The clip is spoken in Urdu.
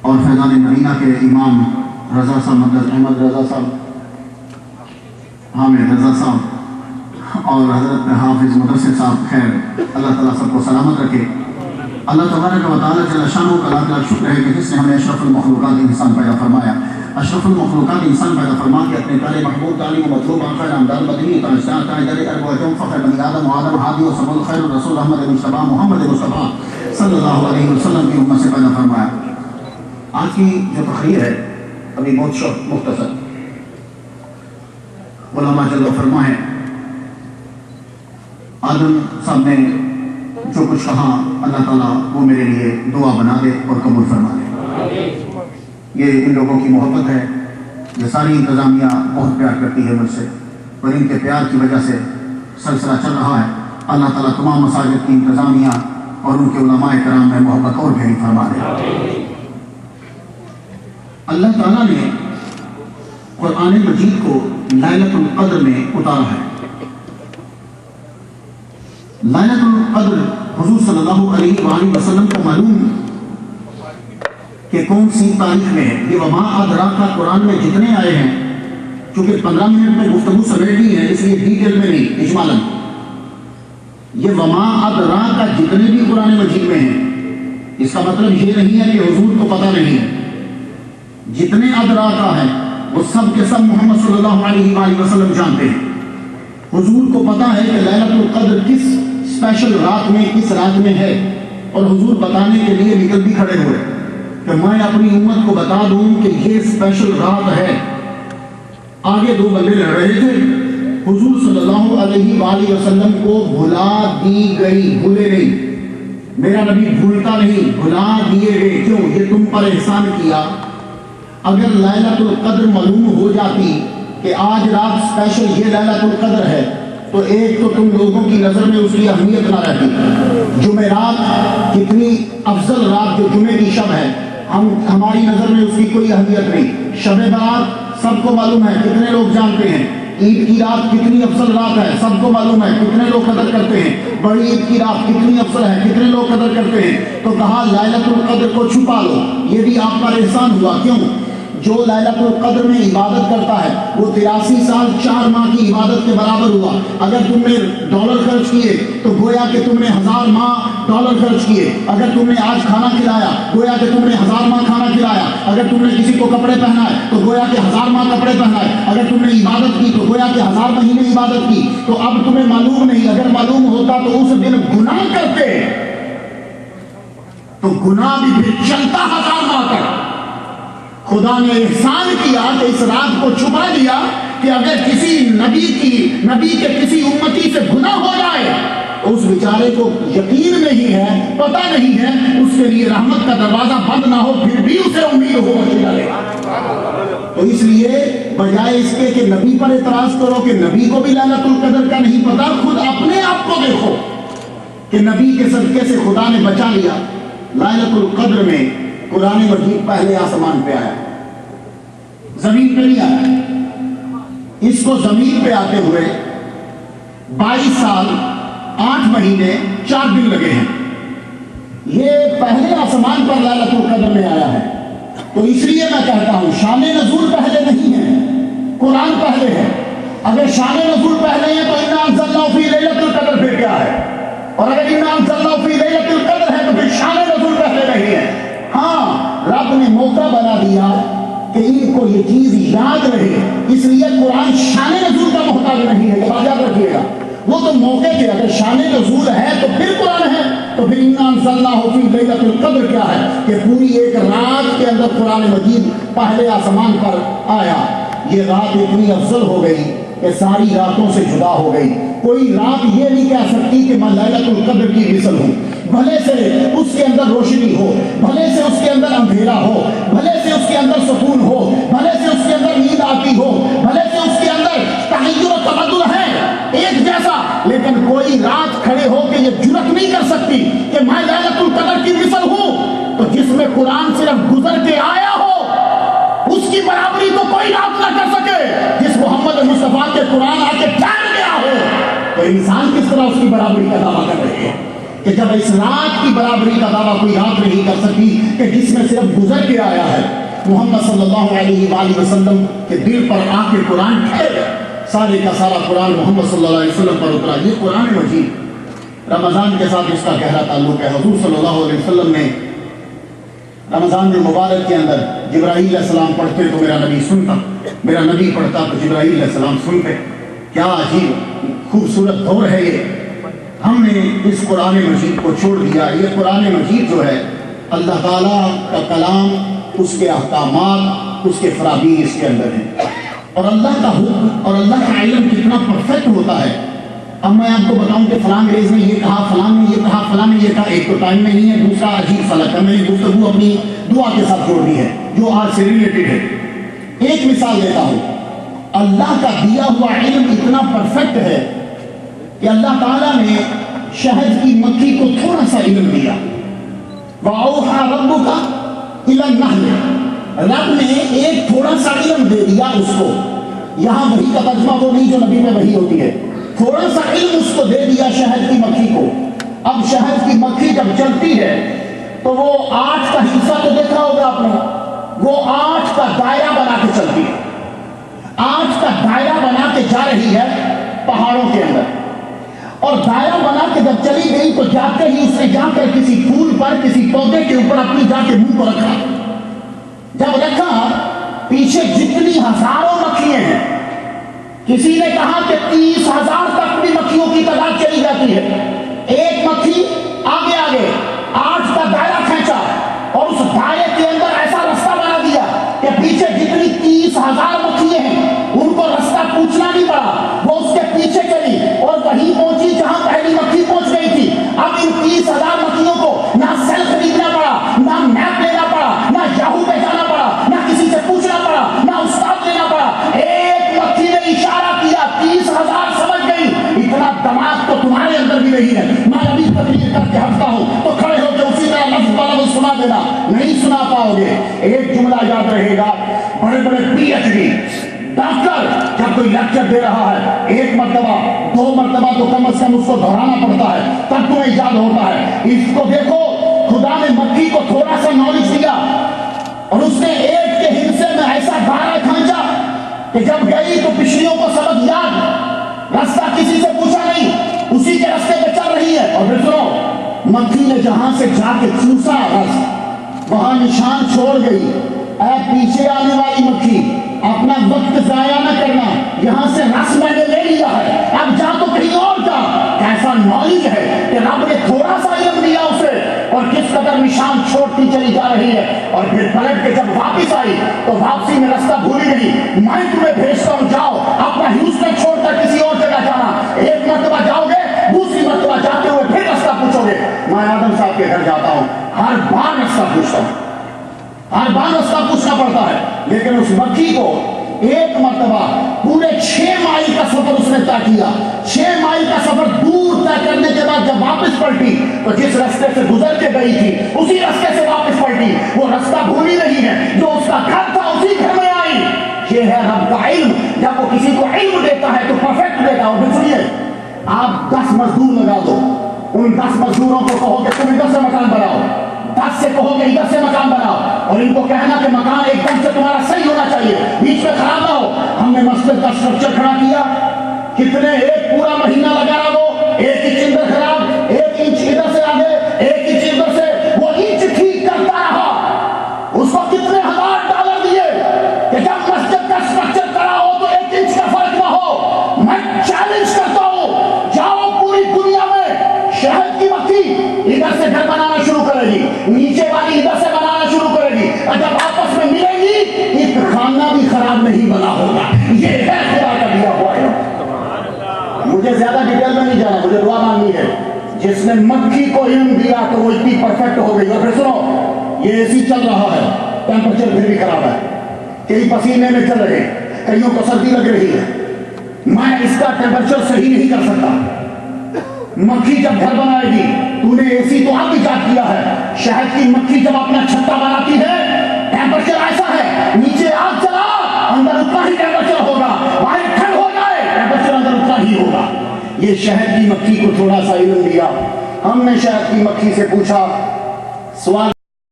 اور فیضان مدینہ کے امام رضا صاحب احمد رضا صاحب حامد رضا صاحب اور حضرت حافظ مدثر صاحب، خیر اللہ تعالیٰ سب کو سلامت رکھے۔ اللہ تبارک و تعالیٰ جل شانہ کا لاکھ لاکھ شکر ہے کہ جس نے ہمیں اشرف المخلوقات انسان پیدا فرمایا، اشرف المخلوقات انسان پیدا فرما کے اپنے پیارے محبوب تعلیم و مطلوب آخر نامدار مدنی تاجدار تاجدار ارب و عجم فخر بنی آدم و آدم ہادی و سبل خیر الرسول احمد مصطفیٰ محمد مصطفیٰ صلی اللہ علیہ وسلم کی امت سے پیدا فرمایا۔ آج کی جو تقریر ہے ابھی بہت شort مختصر، علماء جل فرما ہے آدم صاحب نے جو کچھ کہا اللہ تعالیٰ وہ میرے لیے دعا بنا دے اور قبول فرما دے۔ یہ ان لوگوں کی محبت ہے، یہ ساری انتظامیہ بہت پیار کرتی ہے مجھ سے، اور ان کے پیار کی وجہ سے سلسلہ چل رہا ہے۔ اللہ تعالیٰ تمام مساجد کی انتظامیہ اور ان کے علماء کرام میں محبت اور گہری فرما دے۔ اللہ تعالیٰ نے قرآن مجید کو لیلۃ القدر میں اتارا ہے۔ لیلۃ القدر حضور صلی اللہ علیہ وآلہ وسلم کو معلوم کہ کون سی تاریخ میں ہے۔ یہ وما ادراک کا قرآن میں جتنے آئے ہیں، چونکہ 15 منٹ میں گفتگو سمیٹنی ہے اس لیے ڈیٹیل میں نہیں، اجمالاً یہ وما ادراک کا جتنے بھی قرآن مجید میں ہیں، اس کا مطلب یہ نہیں ہے کہ حضور کو پتہ نہیں ہے۔ جتنے ادراک ہے وہ سب کے سب محمد صلی اللہ علیہ وآلہ وسلم جانتے ہیں۔ حضور کو پتا ہے کہ لیلۃ القدر کس اسپیشل رات میں کس رات میں ہے، اور حضور بتانے کے لیے نکل بھی کھڑے ہوئے کہ میں اپنی امت کو بتا دوں کہ یہ اسپیشل رات ہے۔ آگے دو بندے لڑ رہے تھے، حضور صلی اللہ علیہ وآلہ وسلم کو بھلا دی گئی، بھولے نہیں، میرا نبی بھولتا نہیں، بھلا دیے گئے۔ کیوں؟ یہ تم پر احسان کیا۔ اگر لیلۃ القدر معلوم ہو جاتی کہ آج رات اسپیشل یہ لیلۃ القدر ہے، تو ایک تو تم لوگوں کی نظر میں اس کی اہمیت نہ رہتی۔ جمعرات کتنی افضل رات جو جمعے کی شب ہے، ہماری نظر میں اس کی کوئی اہمیت نہیں۔ شب برات سب کو معلوم ہے، کتنے لوگ جانتے ہیں۔ عید کی رات کتنی افضل رات ہے، سب کو معلوم ہے، کتنے لوگ قدر کرتے ہیں۔ بڑی عید کی رات کتنی افضل ہے، کتنے لوگ قدر کرتے ہیں۔ تو کہا لیلۃ القدر کو چھپا لو، یہ بھی آپ پر احسان ہوا۔ کیوں؟ جو لیلۃ القدر میں عبادت کرتا ہے وہ 83 سال 4 ماہ کی عبادت کے برابر ہوا۔ اگر تم نے ڈالر خرچ کیے تو گویا کہ تم نے 1000 ماہ ڈالر خرچ کیے۔ اگر تم نے آج کھانا کھلایا گویا کہ تم نے 1000 ماہ کھانا کھلایا۔ اگر تم نے کسی کو کپڑے پہنائے تو گویا کہ 1000 ماہ کپڑے پہنائے۔ اگر تم نے عبادت کی تو گویا کہ 1000 مہینے عبادت کی۔ تو اب تمہیں معلوم نہیں، اگر معلوم ہوتا تو اس دن گناہ کرتے تو گناہ بھی پھر چلتا 1000 ماہ تک۔ خدا نے احسان کیا کہ اس رات کو چھپا دیا کہ اگر کسی نبی کے کسی امتی سے گناہ ہو جائے تو اس بیچارے کو یقین نہیں ہے، پتہ نہیں ہے، اس کے لیے رحمت کا دروازہ بند نہ ہو، پھر بھی اسے امید ہو چلے۔ تو اس لیے بجائے اس کے کہ نبی پر اعتراض کرو کہ نبی کو بھی لیلۃ القدر کا نہیں پتا، خود اپنے آپ کو دیکھو کہ نبی کے صدقے سے خدا نے بچا لیا۔ لیلۃ القدر میں قرآن مجید پہلے آسمان پہ آیا، زمین پہ نہیں آیا۔ اس کو زمین پہ آتے ہوئے 22 سال 8 مہینے 4 دن لگے ہیں۔ یہ پہلے آسمان پر لیلۃ القدر میں آیا ہے۔ تو اس لیے میں کہتا ہوں شان نزول پہلے نہیں ہے، قرآن پہلے ہے۔ اگر شان نزول پہلے ہے تو انا انزلناہ فی لیلۃ القدر پھر کیا ہے؟ اور اگر انا انزلناہ فی لیلۃ القدر ہے تو پھر شان نزول پہلے نہیں ہے۔ ہاں، رب نے موقع بنا دیا کہ ان کو یہ چیز یاد رہے، اس لیے قرآن شان نزول کا محتاج نہیں ہے، یہ یاد رکھیے گا۔ وہ تو موقع کے اگر شان نزول ہے تو پھر قرآن ہے، تو پھر انا انزلناہ فی لیلۃ القدر کیا ہے کہ پوری ایک رات کے اندر قرآن مجید پہلے آسمان پر آیا۔ یہ رات اتنی افضل ہو گئی کہ ساری راتوں سے جدا ہو گئی۔ کوئی رات یہ نہیں کہہ سکتی کہ میں لیلۃ القدر کی مثل ہوں۔ بھلے سے اس کے اندر روشنی ہو، بھلے سے اس کے اندر اندھیرا ہو، بھلے سے اس کے اندر سکون ہو، بھلے سے اس کے اندر نیند آتی ہو، بھلے سے اس کے اندر تغیر و تبدل ہے ایک جیسا، لیکن کوئی رات کھڑے ہو کے یہ جرأت نہیں کر سکتی کہ میں لیلۃ القدر کی مثل ہوں۔ تو جس میں قرآن صرف گزر کے آیا ہو اس کی برابری تو کوئی رات نہ کر سکے۔ جس محمد مصطفیٰ کے قرآن آ کے ٹھہر گیا ہو تو انسان کس طرح اس کی برابری کا دعویٰ کر رہے ہیں؟ کہ جب اس رات کی برابری کا دعویٰ کوئی رات نہیں کر سکتی کہ جس میں صرف گزر کے آیا ہے، محمد صلی اللہ علیہ وآلہ وسلم کے دل پر آ کے قرآن ٹھہر گیا، سارے کا سارا قرآن محمد صلی اللہ علیہ وسلم پر اترا۔ یہ قرآن مجید رمضان کے ساتھ اس کا گہرا تعلق ہے۔ حضور صلی اللہ علیہ وسلم نے رمضان المبارک کے اندر جبرائیل علیہ السلام پڑھتے تو میرا نبی سنتا، میرا نبی پڑھتا تو جبرائیل علیہ السلام سنتے۔ کیا عجیب خوبصورت دور ہے یہ۔ ہم نے اس قرآن مجید کو چھوڑ دیا۔ یہ قرآن مجید جو ہے اللہ تعالیٰ کا کلام، اس کے احکامات، اس کے فرامین اس کے اندر ہیں، اور اللہ کا حکم اور اللہ کا علم کتنا پرفیکٹ ہوتا ہے۔ اب میں آپ کو بتاؤں کہ فلاں انگریز نے یہ کہا، فلاں نے یہ کہا، فلاں نے یہ کہا، ایک تو ٹائم میں نہیں ہے، دوسرا عجیب فلک ہے۔ میں نے گفتگو اپنی دعا کے ساتھ جوڑ دی ہے جو آج سے ریلیٹڈ ہے۔ ایک مثال دیتا ہوں، اللہ کا دیا ہوا علم اتنا پرفیکٹ ہے کہ اللہ تعالیٰ نے شہد کی مکھی کو تھوڑا سا علم دیا۔ وَأَوْحَىٰ رَبُّكَ إِلَى النَّحْلِ، رب نے ایک تھوڑا سا علم دے دیا اس کو۔ یہاں وحی کا ترجمہ وہ نہیں جو نبی میں وحی ہوتی ہے، تھوڑا سا علم اس کو دے دیا شہد کی مکھی کو۔ اب شہد کی مکھی جب چلتی ہے تو وہ 8 کا حصہ تو دیکھا ہوگا آپ نے، وہ 8 کا دائرہ بنا کے چلتی ہے، 8 کا دائرہ بنا کے جا رہی ہے پہاڑوں کے اندر، اور دائرہ بنا کے جب چلی گئی تو جاتے ہی اس نے جا کر کسی پھول پر، کسی پودے کے اوپر اپنی جا کے منہ کو رکھا۔ جب رکھا، پیچھے جتنی ہزاروں مکھیاں ہیں، کسی نے کہا کہ 30,000 تک بھی مکھیوں کی تعداد چلی جاتی ہے، ایک مکھی آگے آگے 8 کا دائرہ کھینچا اور اس دائرے کے اندر ایسا رستہ بنا دیا کہ پیچھے جتنی 30,000 مکھیاں ہیں ان کو رستہ پوچھنا نہیں پڑا، وہ اس کے پیچھے چلی اور وہیں پہنچی جہاں پہلی مکھی پہنچ گئی تھی۔ اب ان 30,000 مکھیوں کو نہ سیل خریدنا پڑا، نہ میپ لینا پڑا، نہ یاہو پہ جانا پڑا، نہ کسی سے پوچھنا پڑا، نہ استاد لینا پڑا۔ ایک مکھی نے اشارہ کیا، 30,000 سمجھ گئی۔ اتنا دماغ تو تمہارے اندر بھی نہیں ہے۔ میں ابھی تقریر کر کے ہٹتا ہوں تو کھڑے ہو کے اسی طرح لفظ بہ لفظ سنا دینا، نہیں سنا پاؤ گے۔ ایک جملہ یاد رہے گا، بڑے بڑے PhD ڈاکٹر جب کوئی لیکچر دے رہا ہے 1 مرتبہ 2 مرتبہ تو کم از کم اس کو دہرانا پڑتا ہے، تب تمہیں یاد ہوتا ہے۔ اس کو دیکھو، خدا نے مکھی کو تھوڑا سا نالج دیا اور اس نے ایک کے حصے میں ایسا دائرہ کھینچا کہ جب گئی تو پچھلیوں کو سبق یاد، راستہ کسی سے پوچھا نہیں، اسی کے راستے پہ چل رہی ہے۔ اور پھر سنو، مکھی نے جہاں سے جا کے چوسا رس، وہاں نشان چھوڑ گئی۔ اے پیچھے آنے والی مکھی، اپنا وقت ضائع نہ کرنا، یہاں سے رس میں نے لے لیا ہے، اب جا تو کہیں اور جا۔ کیسا نالج ہے کہ رب نے تھوڑا سا علم دیا اسے، اور کس قدر نشان چھوڑتی چلی جا رہی ہے۔ اور پھر پلٹ کے جب واپس آئی تو واپسی میں رستہ بھولی نہیں۔ میں تمہیں بھیجتا ہوں، جاؤ، اپنا ہیوسٹن چھوڑ کر کسی اور جگہ جانا۔ 1 مرتبہ جاؤ گے، دوسری مرتبہ جاتے ہوئے پھر رستہ پوچھو گے۔ میں آدم صاحب کے گھر جاتا ہوں، ہر بار رستہ پوچھتا ہوں، ہر بار رستہ پوچھنا پڑتا ہے، لیکن اس مکھی کو 1 مرتبہ پورے 6 مائل کا سفر اس نے طے کیا۔ 6 مائل کا سفر دور طے کرنے کے بعد جب واپس پلٹی تو جس راستے سے گزر کے گئی تھی اسی راستے سے واپس پلٹی۔ وہ رستہ بھولی نہیں ہے، جو اس کا گھر تھا اسی گھر میں آئی۔ یہ ہے رب کا علم۔ جب وہ کسی کو علم دیتا ہے تو پرفیکٹ دیتا ہے۔ اور پھر سنیے، آپ 10 مزدور لگا دو، ان 10 مزدوروں کو کہو کہ تم ادھر سے مکان بناؤ، 10 سے کہو کہ ادھر سے مکان بناؤ، اور ان کو کہنا کہ مکان ایک دم سے تمہارا صحیح ہونا چاہیے، بیچ میں خراب نہ ہو۔ ہم نے مسجد کا اسٹرکچر کھڑا کیا، کتنے ایک پورا مہینہ لگا رہا، وہ 1 انچ ادھر خراب، 1 انچ ادھر سے آگے، 1 انچ ادھر سے، وہ انچ ٹھیک کرتا رہا۔ اس کو کتنے $1000 دیے کہ جب مسجد کا اسٹرکچر کرا ہو تو 1 انچ کا فرق نہ ہو۔ میں چیلنج کرتا ہوں، جاؤ پوری دنیا میں شہد کی مکھی ادھر سے گھر بنانا شروع کرے گی، نیچے والی ادھر سے بنانا شروع کرے گی، اور جب آپس میں ملیں گی ایک خانہ بھی خراب نہیں بنا ہوگا۔ یہ ہے خدا کا دیا ہوا ہے۔ مجھے زیادہ ڈیٹیل میں نہیں جانا، مجھے دعا مانگنی ہے۔ جس نے مکھی کو علم دیا تو وہ اتنی پرفیکٹ ہو گئی۔ اور پھر سنو، یہ AC چل رہا ہے، ٹیمپریچر پھر بھی خراب ہے، کئی پسینے میں چل رہے، کئیوں کو سردی لگ رہی ہے، میں اس کا ٹیمپریچر صحیح نہیں کر سکتا۔ مکھی جب گھر بنائے گی، تو نے AC تو اب ایجاد کیا ہے، شہد کی مکھی جب اپنا چھتا بناتی ہے ٹیمپریچر ایسا ہے، نیچے آگ چلا اندر اتنا ہی ٹیمپریچر ہوگا، باہر ٹھنڈ ہو جائے ٹیمپریچر اندر اتنا ہی ہوگا۔ یہ شہد کی مکھی کو تھوڑا سا علم دیا، ہم نے شہد کی مکھی سے پوچھا سوال